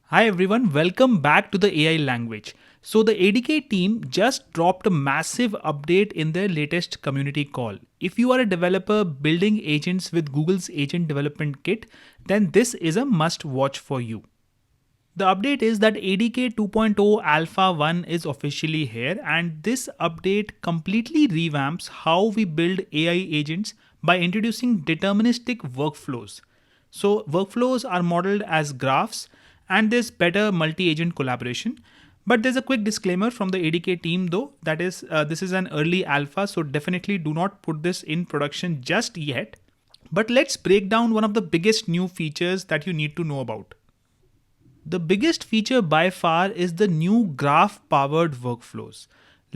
Hi everyone, welcome back to the AI language. So the ADK team just dropped a massive update in their latest community call. If you are a developer building agents with Google's Agent Development Kit, then this is a must watch for you. The update is that ADK 2.0 Alpha 1 is officially here, and this update completely revamps how we build AI agents by introducing deterministic workflows. So, workflows are modeled as graphs, and there's better multi agent collaboration. But there's a quick disclaimer from the ADK team though, that is, this is an early alpha, so definitely do not put this in production just yet. But let's break down one of the biggest new features that you need to know about. The biggest feature by far is the new graph-powered workflows.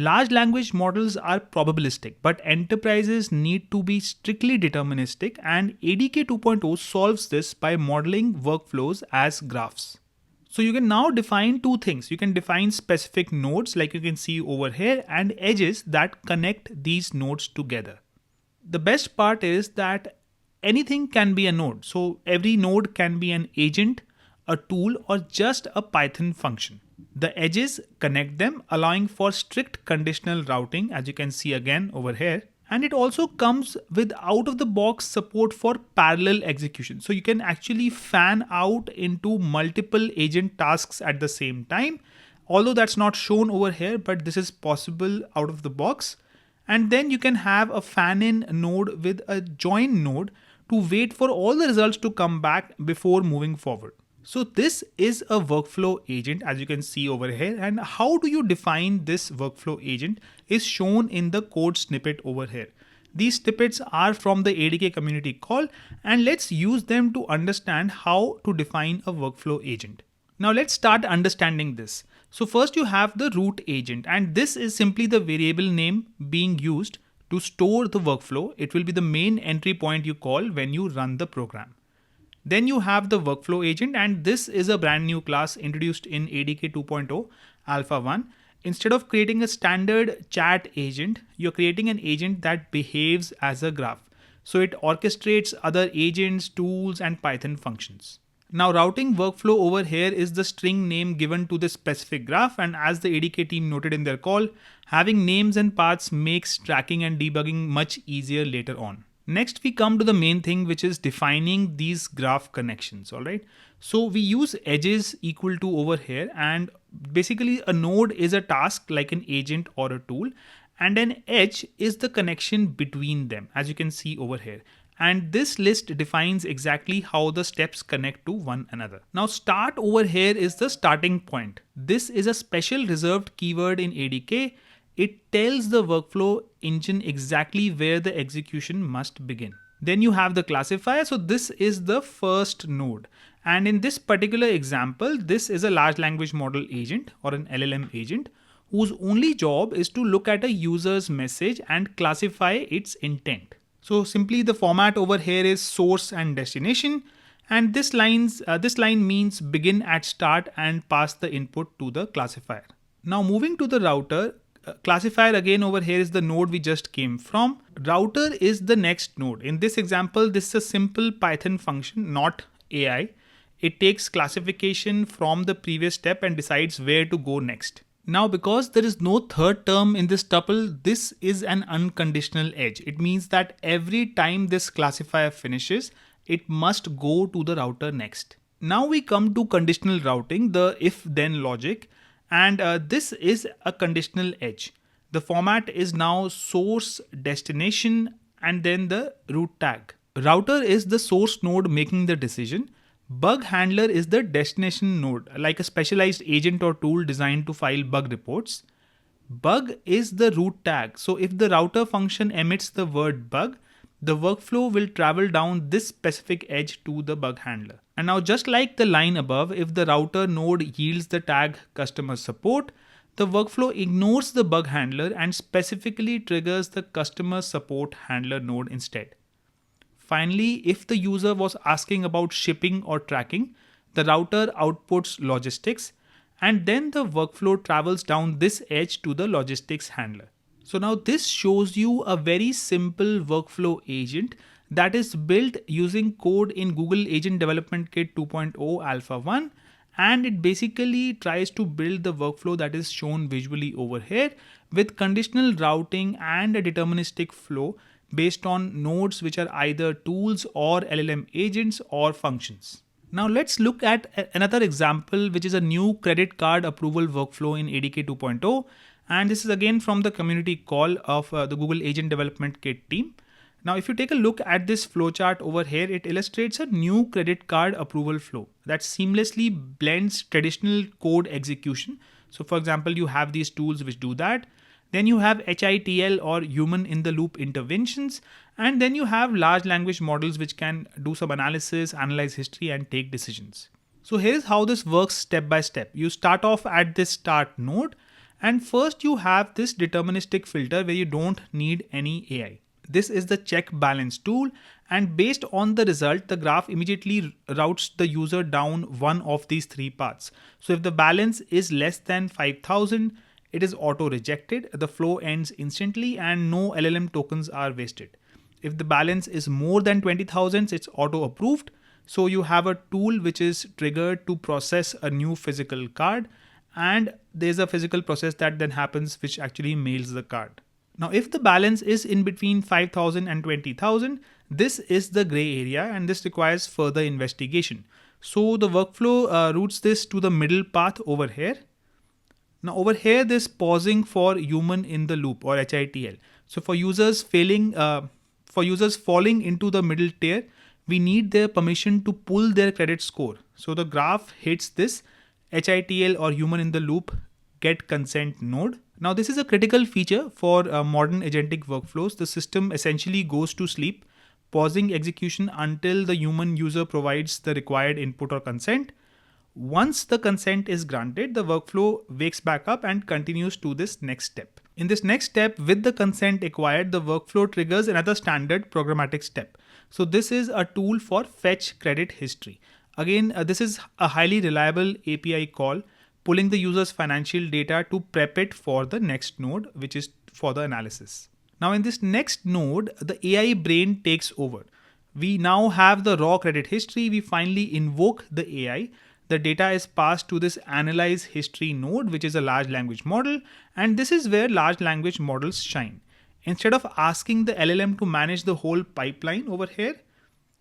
Large language models are probabilistic, but enterprises need to be strictly deterministic, and ADK 2.0 solves this by modeling workflows as graphs. So you can now define two things. You can define specific nodes like you can see over here and edges that connect these nodes together. The best part is that anything can be a node. So every node can be an agent, a tool, or just a Python function. The edges connect them, allowing for strict conditional routing, as you can see again over here. And it also comes with out of the box support for parallel execution. So you can actually fan out into multiple agent tasks at the same time. Although that's not shown over here, but this is possible out of the box. And then you can have a fan in node with a join node to wait for all the results to come back before moving forward. So this is a workflow agent, as you can see over here, and how do you define this workflow agent is shown in the code snippet over here. These snippets are from the ADK community call, and let's use them to understand how to define a workflow agent. Now let's start understanding this. So first you have the root agent, and this is simply the variable name being used to store the workflow. It will be the main entry point you call when you run the program. Then you have the workflow agent, and this is a brand new class introduced in ADK 2.0 Alpha 1. Instead of creating a standard chat agent, you're creating an agent that behaves as a graph. So it orchestrates other agents, tools, and Python functions. Now routing workflow over here is the string name given to the specific graph, and as the ADK team noted in their call, having names and paths makes tracking and debugging much easier later on. Next, we come to the main thing, which is defining these graph connections. All right. So we use edges equal to over here, and basically a node is a task like an agent or a tool, and an edge is the connection between them, as you can see over here. And this list defines exactly how the steps connect to one another. Now start over here is the starting point. This is a special reserved keyword in ADK. It tells the workflow engine exactly where the execution must begin. Then you have the classifier. So this is the first node. And in this particular example, this is a large language model agent or an LLM agent whose only job is to look at a user's message and classify its intent. So simply the format over here is source and destination. And this line means begin at start and pass the input to the classifier. Now moving to the router, classifier again over here is the node we just came from. Router is the next node. In this example, this is a simple Python function, not AI. It takes classification from the previous step and decides where to go next. Now, because there is no third term in this tuple, this is an unconditional edge. It means that every time this classifier finishes, it must go to the router next. Now we come to conditional routing, the if-then logic. And this is a conditional edge. The format is now source, destination, and then the root tag. Router is the source node making the decision. Bug handler is the destination node, like a specialized agent or tool designed to file bug reports. Bug is the root tag. So if the router function emits the word bug, the workflow will travel down this specific edge to the bug handler. And now just like the line above, if the router node yields the tag customer support, the workflow ignores the bug handler and specifically triggers the customer support handler node instead. Finally, if the user was asking about shipping or tracking, the router outputs logistics, and then the workflow travels down this edge to the logistics handler. So now this shows you a very simple workflow agent that is built using code in Google Agent Development Kit 2.0 Alpha 1, and it basically tries to build the workflow that is shown visually over here with conditional routing and a deterministic flow based on nodes which are either tools or LLM agents or functions. Now let's look at another example, which is a new credit card approval workflow in ADK 2.0. And this is again from the community call of the Google Agent Development Kit team. Now, if you take a look at this flowchart over here, it illustrates a new credit card approval flow that seamlessly blends traditional code execution. So for example, you have these tools which do that. Then you have HITL or human in the loop interventions. And then you have large language models which can do some analysis, analyze history, and take decisions. So here's how this works step by step. You start off at this start node, and first you have this deterministic filter where you don't need any AI. This is the check balance tool, and based on the result, the graph immediately routes the user down one of these three paths. So if the balance is less than 5,000, it is auto rejected, the flow ends instantly, and no LLM tokens are wasted. If the balance is more than 20,000, it's auto approved. So you have a tool which is triggered to process a new physical card, and there's a physical process that then happens which actually mails the card. Now, if the balance is in between 5,000 and 20,000, this is the gray area, and this requires further investigation. So the workflow routes this to the middle path over here. Now over here, this pausing for human in the loop or HITL. So for users falling into the middle tier, we need their permission to pull their credit score. So the graph hits this HITL or human in the loop get consent node. Now this is a critical feature for modern agentic workflows. The system essentially goes to sleep, pausing execution until the human user provides the required input or consent. Once the consent is granted, the workflow wakes back up and continues to this next step. In this next step, with the consent acquired, the workflow triggers another standard programmatic step. So this is a tool for fetch credit history. Again, this is a highly reliable API call, pulling the user's financial data to prep it for the next node, which is for the analysis. Now in this next node, the AI brain takes over. We now have the raw credit history. We finally invoke the AI. The data is passed to this analyze history node, which is a large language model. And this is where large language models shine. Instead of asking the LLM to manage the whole pipeline over here,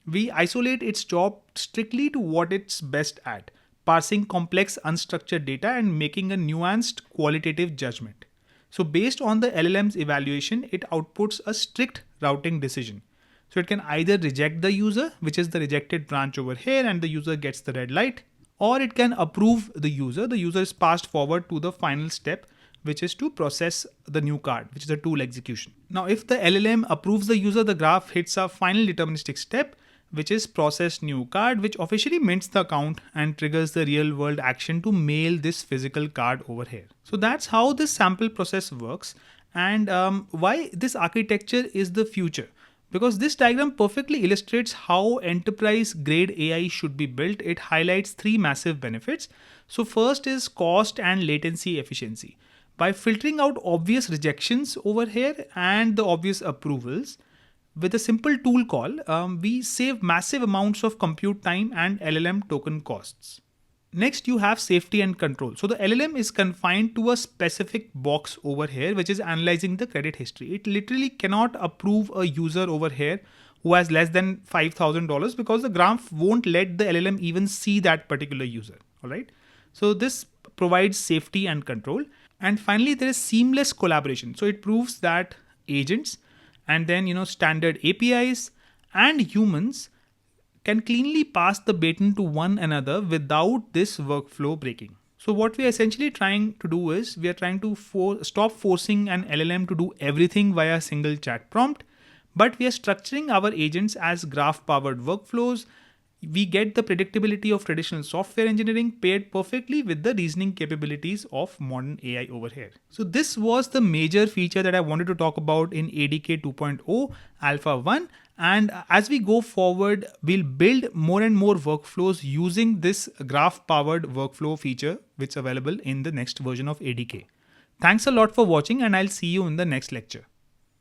we isolate its job strictly to what it's best at, parsing complex unstructured data and making a nuanced qualitative judgment. So based on the LLM's evaluation, it outputs a strict routing decision. So it can either reject the user, which is the rejected branch over here, and the user gets the red light, or it can approve the user. The user is passed forward to the final step, which is to process the new card, which is a tool execution. Now, if the LLM approves the user, the graph hits a final deterministic step, which is process new card, which officially mints the account and triggers the real world action to mail this physical card over here. So that's how this sample process works, and why this architecture is the future. Because this diagram perfectly illustrates how enterprise grade AI should be built. It highlights three massive benefits. So first is cost and latency efficiency. By filtering out obvious rejections over here and the obvious approvals, with a simple tool call, we save massive amounts of compute time and LLM token costs. Next, you have safety and control. So the LLM is confined to a specific box over here, which is analyzing the credit history. It literally cannot approve a user over here who has less than $5,000 because the graph won't let the LLM even see that particular user. All right. So this provides safety and control. And finally, there is seamless collaboration. So it proves that agents and then, standard APIs and humans can cleanly pass the baton to one another without this workflow breaking. So what we are essentially trying to do is we are trying to stop forcing an LLM to do everything via a single chat prompt, but we are structuring our agents as graph-powered workflows. We get the predictability of traditional software engineering paired perfectly with the reasoning capabilities of modern AI over here. So this was the major feature that I wanted to talk about in ADK 2.0 Alpha 1. And as we go forward, we'll build more and more workflows using this graph-powered workflow feature, which is available in the next version of ADK. Thanks a lot for watching, and I'll see you in the next lecture.